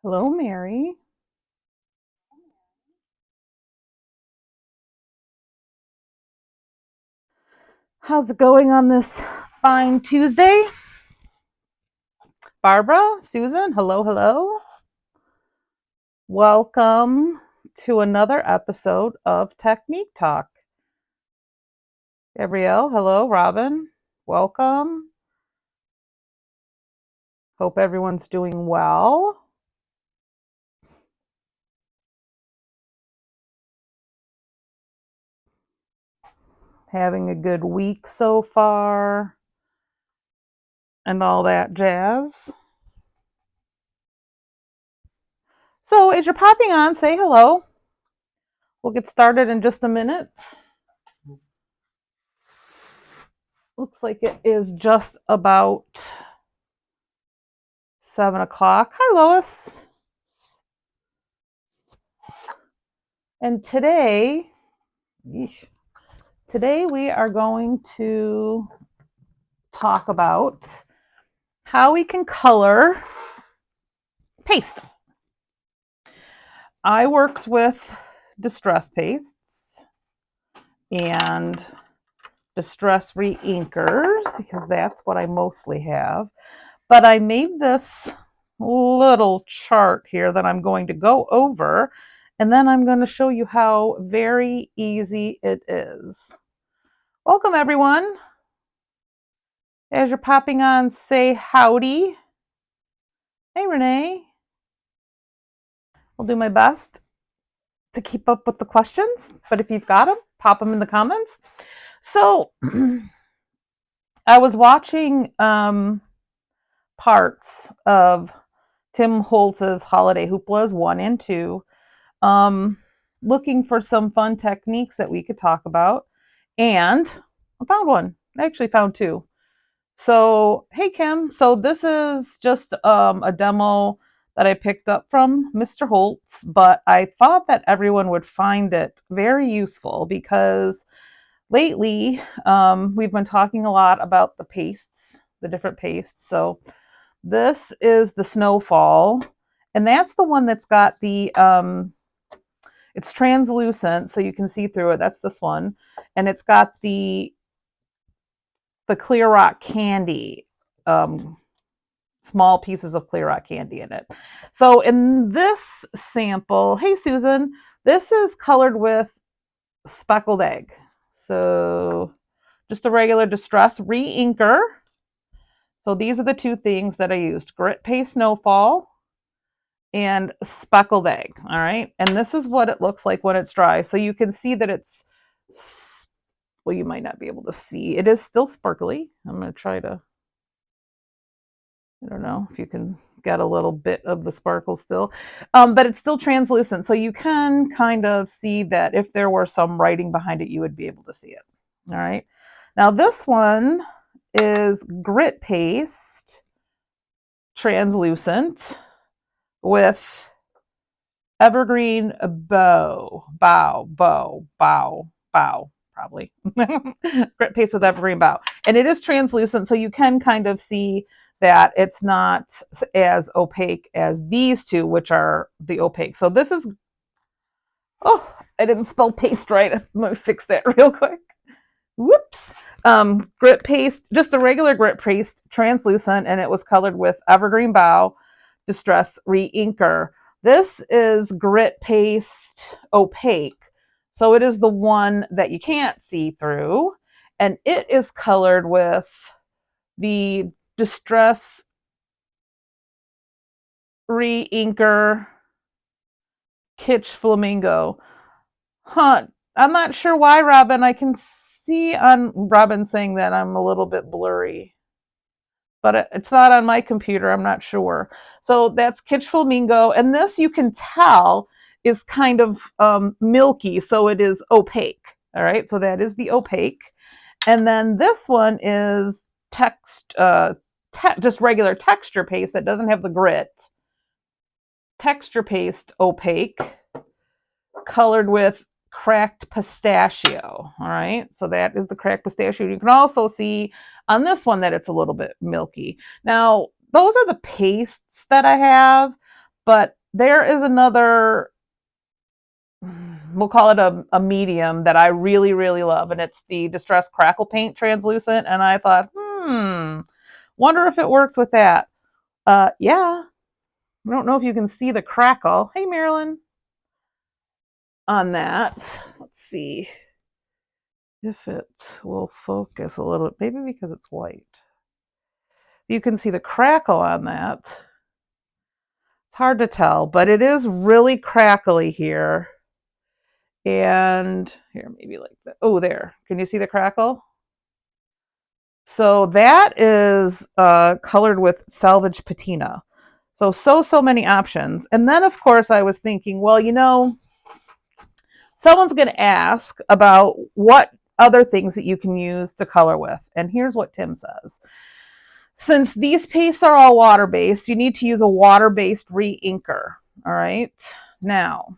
Hello, Mary. How's it going on this fine Tuesday? Barbara, Susan, hello, hello. Welcome to another episode of Technique Talk. Gabrielle, hello. Robin, welcome. Hope everyone's doing well. Having a good week so far and all that jazz. So, as you're popping on, say hello. We'll get started in just a minute. Looks like it is just about 7 o'clock. Hi, Lois. And today we are going to talk about how we can color paste. I worked with distress pastes and distress reinkers because that's what I mostly have. But I made this little chart here that I'm going to go over, and then I'm going to show you how very easy it is. Welcome, everyone. As you're popping on, say howdy. Hey, Renee. I'll do my best to keep up with the questions, but if you've got them, pop them in the comments. So I was watching parts of Tim Holtz's Holiday Hooplas 1 and 2, looking for some fun techniques that we could talk about, and I found one. I actually found two. So, hey, Kim. So this is just a demo that I picked up from Mr. Holtz, but I thought that everyone would find it very useful because lately we've been talking a lot about the pastes, the different pastes. So this is the Snowfall, and that's the one that's got the, it's translucent, so you can see through it. That's this one. And it's got the clear rock candy, small pieces of clear rock candy in it. So in this sample, hey Susan, this is colored with speckled egg. So just a regular distress re-inker. So these are the two things that I used: grit paste Snowfall and speckled egg. All right, and this is what it looks like when it's dry. So you can see that it's, well, you might not be able to see. It is still sparkly. I'm going to try to, I don't know if you can get a little bit of the sparkle still, but it's still translucent. So you can kind of see that if there were some writing behind it, you would be able to see it. All right. Now this one is grit paste, translucent, with evergreen bow, probably. Grit paste with evergreen bow. And it is translucent, so you can kind of see that it's not as opaque as these two, which are the opaque. So this is, oh, I didn't spell paste right. I'm going to fix that real quick. Whoops. Grit paste, just the regular grit paste, translucent, and it was colored with evergreen bow, distress re-inker. This is grit paste opaque, so it is the one that you can't see through, and it is colored with the distress re-inker Kitsch Flamingo. Huh, I'm not sure why, Robin. I can see on Robin saying that I'm a little bit blurry, but it's not on my computer. I'm not sure. So that's Kitsch Flamingo, and this you can tell is kind of milky, so it is opaque. All right, so that is the opaque, and then this one is just regular texture paste that doesn't have the grit. Texture paste opaque, colored with cracked pistachio. All right, so that is the cracked pistachio. You can also see on this one that it's a little bit milky. Now, those are the pastes that I have, but there is another, we'll call it a medium that I really, really love, and it's the Distress Crackle Paint Translucent. And I thought, wonder if it works with that. Yeah, I don't know if you can see the crackle. Hey, Marilyn, on that. Let's see if it will focus a little bit, maybe because it's white. You can see the crackle on that. It's hard to tell, but it is really crackly here. And here, maybe like that. Oh, there. Can you see the crackle? So that is colored with salvage patina. So many options. And then, of course, I was thinking, well, someone's going to ask about what other things that you can use to color with. And here's what Tim says. Since these pastes are all water-based, you need to use a water-based reinker. All right. Now,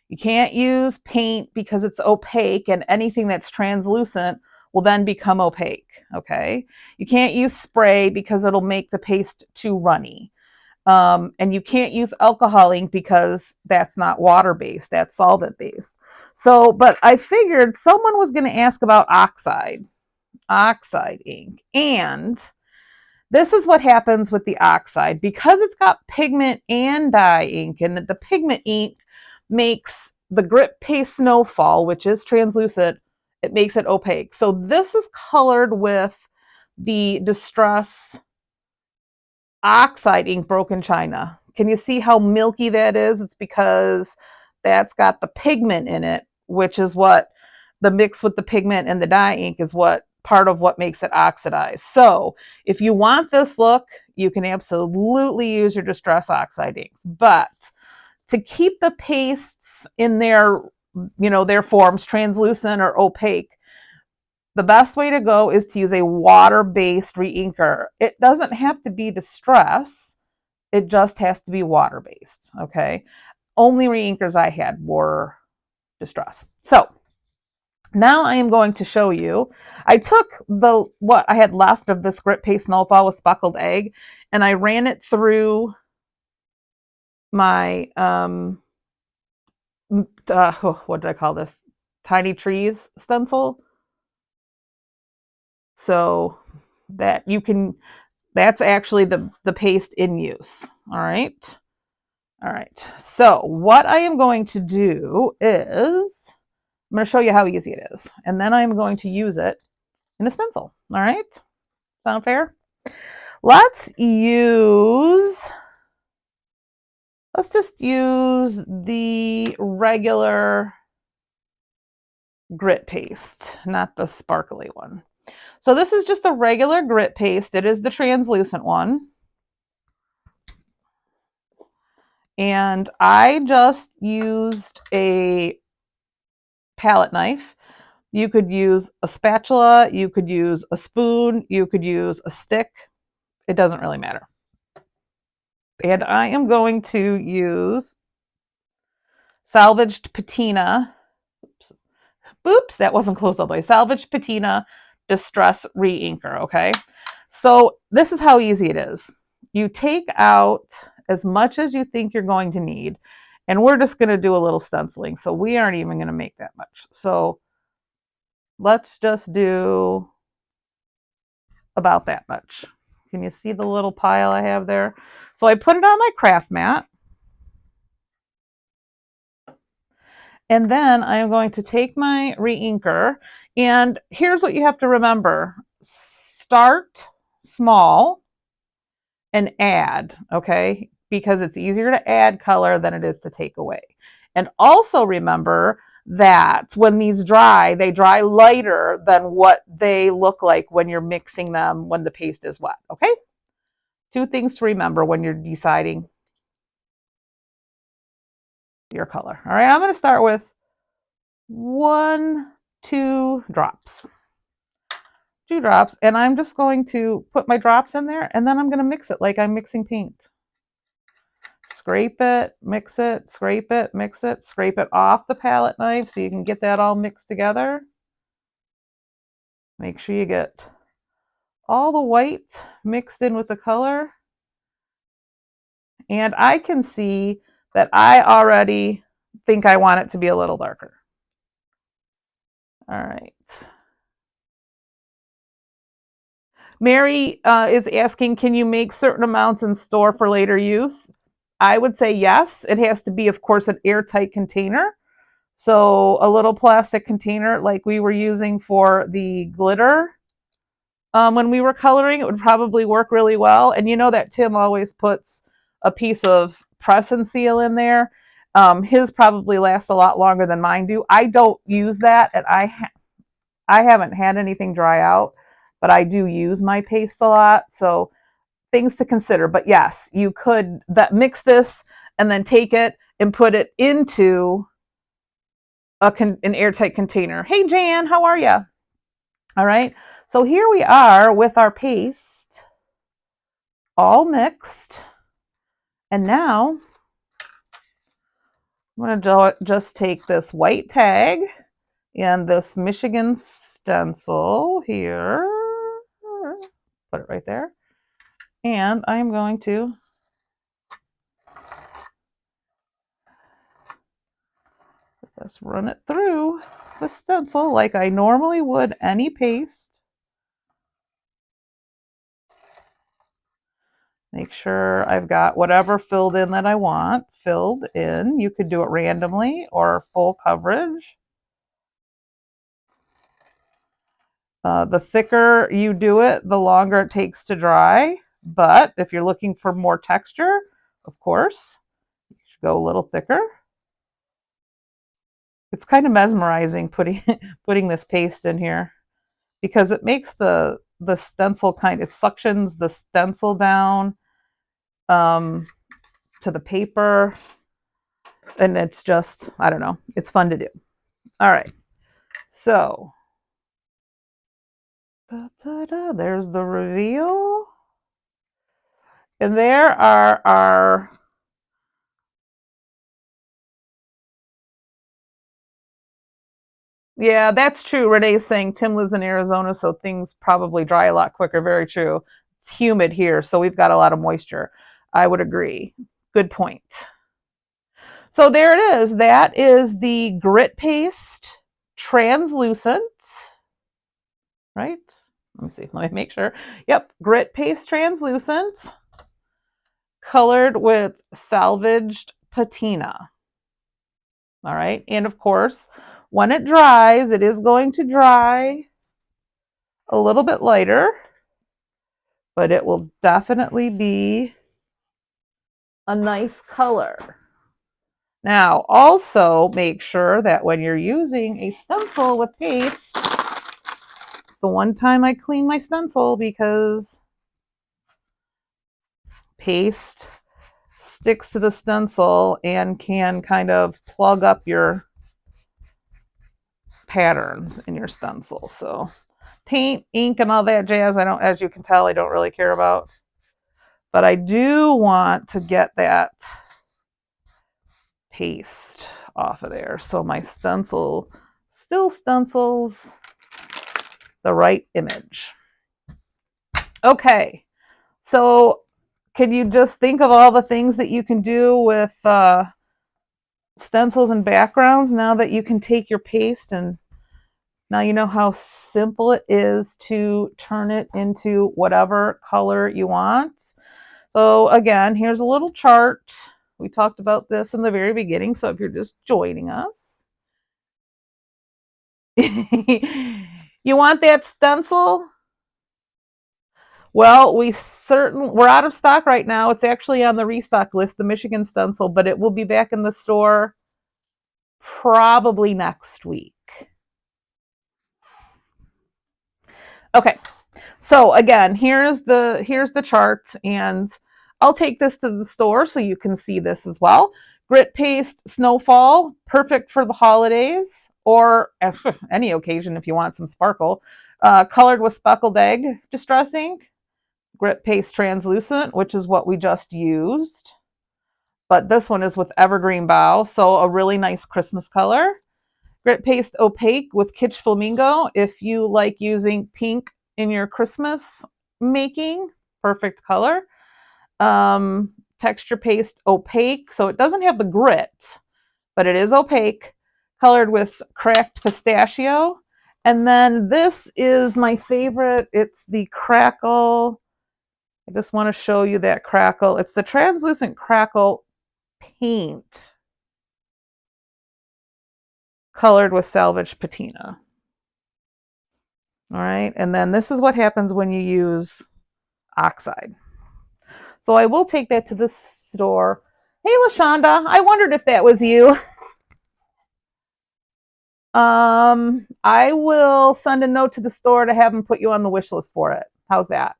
you can't use paint because it's opaque, and anything that's translucent will then become opaque. Okay. You can't use spray because it'll make the paste too runny. And you can't use alcohol ink because that's not water-based, that's solvent-based. So, but I figured someone was going to ask about oxide ink. And this is what happens with the oxide. Because it's got pigment and dye ink, and the pigment ink makes the grit paste snowfall, which is translucent, it makes it opaque. So this is colored with the Distress Oxide ink Broken China. Can you see how milky that is? It's because that's got the pigment in it, which is what the mix with the pigment and the dye ink is what part of what makes it oxidize. So if you want this look, you can absolutely use your Distress Oxide inks. But to keep the pastes in their forms, translucent or opaque, the best way to go is to use a water-based reinker. It doesn't have to be Distress. It just has to be water-based, okay? Only reinkers I had were Distress. So now I am going to show you. I took what I had left of this grit paste snowfall with speckled egg, and I ran it through my what did I call this? Tiny Trees stencil. So that that's actually the paste in use. All right. All right. So what I am going to do is I'm going to show you how easy it is. And then I'm going to use it in a stencil. All right. Sound fair? Let's just use the regular grit paste, not the sparkly one. So this is just a regular grit paste. It is the translucent one. And I just used a palette knife. You could use a spatula, you could use a spoon, you could use a stick. It doesn't really matter. And I am going to use salvaged patina. Oops, that wasn't close all the way. Salvaged patina Distress Reinker, okay? So this is how easy it is. You take out as much as you think you're going to need, and we're just going to do a little stenciling, so we aren't even going to make that much. So let's just do about that much. Can you see the little pile I have there? So I put it on my craft mat. And then I'm going to take my reinker, and here's what you have to remember. Start small and add, okay? Because it's easier to add color than it is to take away. And also remember that when these dry, they dry lighter than what they look like when you're mixing them when the paste is wet, okay? 2 things to remember when you're deciding your color. All right, I'm going to start with 2 drops. 2 drops, and I'm just going to put my drops in there, and then I'm going to mix it like I'm mixing paint. Scrape it, mix it, scrape it, mix it, scrape it off the palette knife so you can get that all mixed together. Make sure you get all the white mixed in with the color. And I can see that I already think I want it to be a little darker. All right. Mary is asking, can you make certain amounts and store for later use? I would say yes. It has to be, of course, an airtight container. So a little plastic container like we were using for the glitter when we were coloring, it would probably work really well. And you know that Tim always puts a piece of press and seal in there. His probably lasts a lot longer than mine do. I don't use that, and I haven't had anything dry out, but I do use my paste a lot. So things to consider. But yes, you could mix this and then take it and put it into an airtight container. Hey Jan, how are you? All right. So here we are with our paste all mixed. And now I'm going to just take this white tag and this Michigan stencil here. Put it right there. And I'm going to just run it through the stencil like I normally would any paste. Make sure I've got whatever filled in that I want filled in. You could do it randomly or full coverage. The thicker you do it, the longer it takes to dry. But if you're looking for more texture, of course, you should go a little thicker. It's kind of mesmerizing putting this paste in here because it makes the stencil it suctions the stencil down to the paper, and it's just, I don't know, it's fun to do. All right, so there's the reveal, and there are our yeah, that's true. Renee's saying Tim lives in Arizona, so things probably dry a lot quicker. Very true. It's humid here, so we've got a lot of moisture. I would agree. Good point. So there it is. That is the grit paste translucent, right? Let me see. Let me make sure. Yep, grit paste translucent, colored with salvaged patina. All right, and of course, when it dries, it is going to dry a little bit lighter, but it will definitely be a nice color. Now, also make sure that when you're using a stencil with paste, it's the one time I clean my stencil because paste sticks to the stencil and can kind of plug up your patterns in your stencil. So paint, ink, and all that jazz, as you can tell, I don't really care about. But I do want to get that paste off of there so my stencil still stencils the right image. Okay, so can you just think of all the things that you can do with stencils and backgrounds now that you can take your paste, and now you know how simple it is to turn it into whatever color you want. So again, here's a little chart. We talked about this in the very beginning, so if you're just joining us, you want that stencil? Well, we're out of stock right now. It's actually on the restock list, the Michigan stencil, but it will be back in the store probably next week. Okay. So again, here's the chart, and I'll take this to the store so you can see this as well. Grit paste snowfall, perfect for the holidays or any occasion if you want some sparkle. Colored with speckled egg distress ink. Grit paste translucent, which is what we just used. But this one is with evergreen bough, so a really nice Christmas color. Grit paste opaque with kitsch flamingo. If you like using pink in your Christmas making, perfect color. texture paste opaque, so it doesn't have the grit, but it is opaque, colored with cracked pistachio. And then this is my favorite. It's the Crackle. I just want to show you that Crackle. It's the translucent Crackle paint colored with salvage patina. All right, and then this is what happens when you use oxide. So I will take that to the store. Hey, LaShonda, I wondered if that was you. I will send a note to the store to have them put you on the wish list for it. How's that?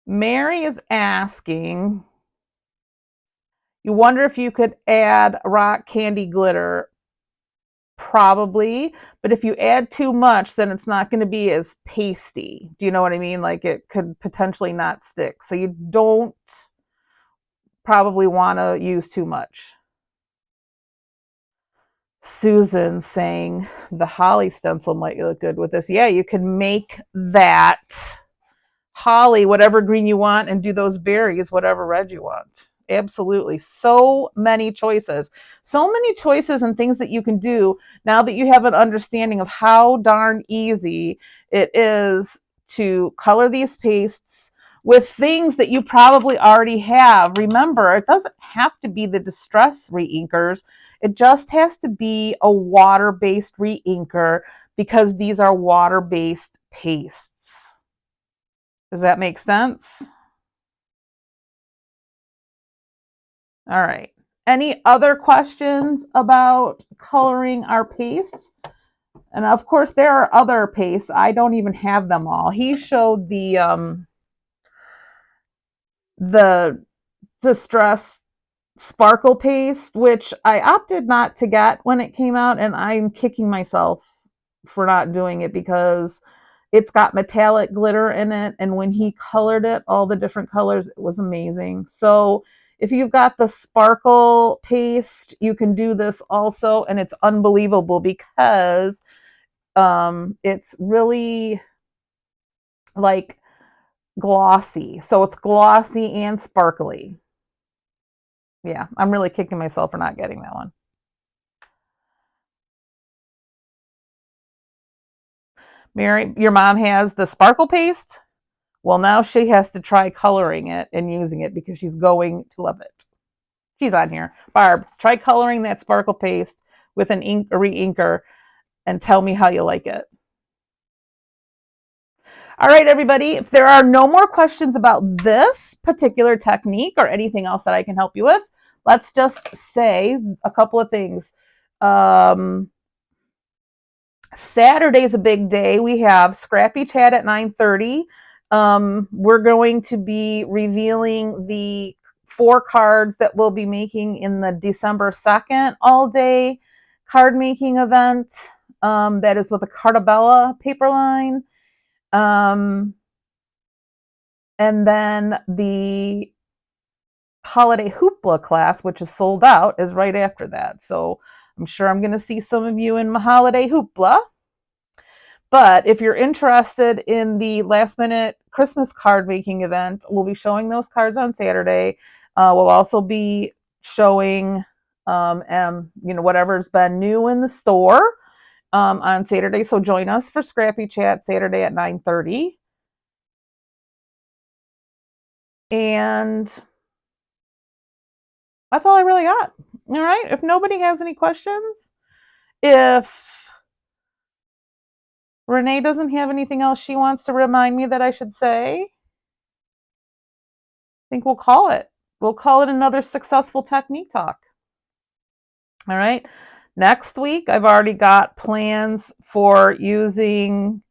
Mary is asking, you wonder if you could add rock candy glitter. Probably, but if you add too much, then it's not going to be as pasty. Do you know what I mean? Like it could potentially not stick. So you don't probably want to use too much. Susan saying the holly stencil might look good with this. Yeah, you can make that holly, whatever green you want, and do those berries, whatever red you want. Absolutely. So many choices. So many choices and things that you can do now that you have an understanding of how darn easy it is to color these pastes with things that you probably already have. Remember, it doesn't have to be the Distress reinkers. It just has to be a water-based reinker because these are water-based pastes. Does that make sense? All right. Any other questions about coloring our pastes? And of course, there are other pastes. I don't even have them all. He showed the Distress Sparkle paste, which I opted not to get when it came out, and I'm kicking myself for not doing it because it's got metallic glitter in it, and when he colored it, all the different colors, it was amazing. So if you've got the sparkle paste, you can do this also, and it's unbelievable because it's really like glossy. So it's glossy and sparkly. Yeah, I'm really kicking myself for not getting that one. Mary, your mom has the sparkle paste? Well, now she has to try coloring it and using it because she's going to love it. She's on here. Barb, try coloring that sparkle paste with a reinker and tell me how you like it. All right, everybody, if there are no more questions about this particular technique or anything else that I can help you with, let's just say a couple of things. Saturday's a big day. We have Scrappy Chat at 9:30. We're going to be revealing the 4 cards that we'll be making in the December 2nd all-day card making event. That is with the Cartabella paper line. And then the Holiday Hoopla class, which is sold out, is right after that. So I'm sure I'm going to see some of you in my Holiday Hoopla. But if you're interested in the last minute Christmas card making event, we'll be showing those cards on Saturday. We'll also be showing whatever's been new in the store on Saturday. So join us for Scrappy Chat Saturday at 9:30. And that's all I really got. All right. If nobody has any questions, if Renee doesn't have anything else she wants to remind me that I should say, I think we'll call it. We'll call it another successful technique talk. All right. Next week, I've already got plans for using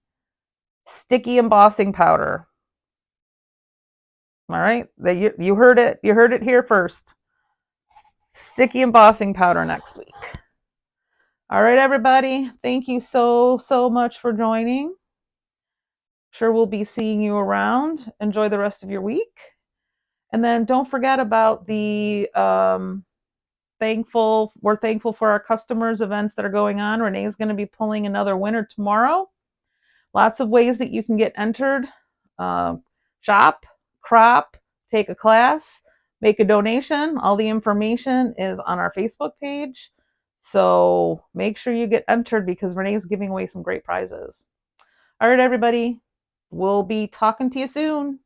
sticky embossing powder. All right. You heard it. You heard it here first. Sticky embossing powder next week. All right, everybody. Thank you so much for joining. Sure, we'll be seeing you around. Enjoy the rest of your week. And then don't forget about the we're thankful for our customers events that are going on. Renee is going to be pulling another winner tomorrow. Lots of ways that you can get entered. Shop, crop, take a class, make a donation. All the information is on our Facebook page. So make sure you get entered because Renee's giving away some great prizes. All right, everybody. We'll be talking to you soon.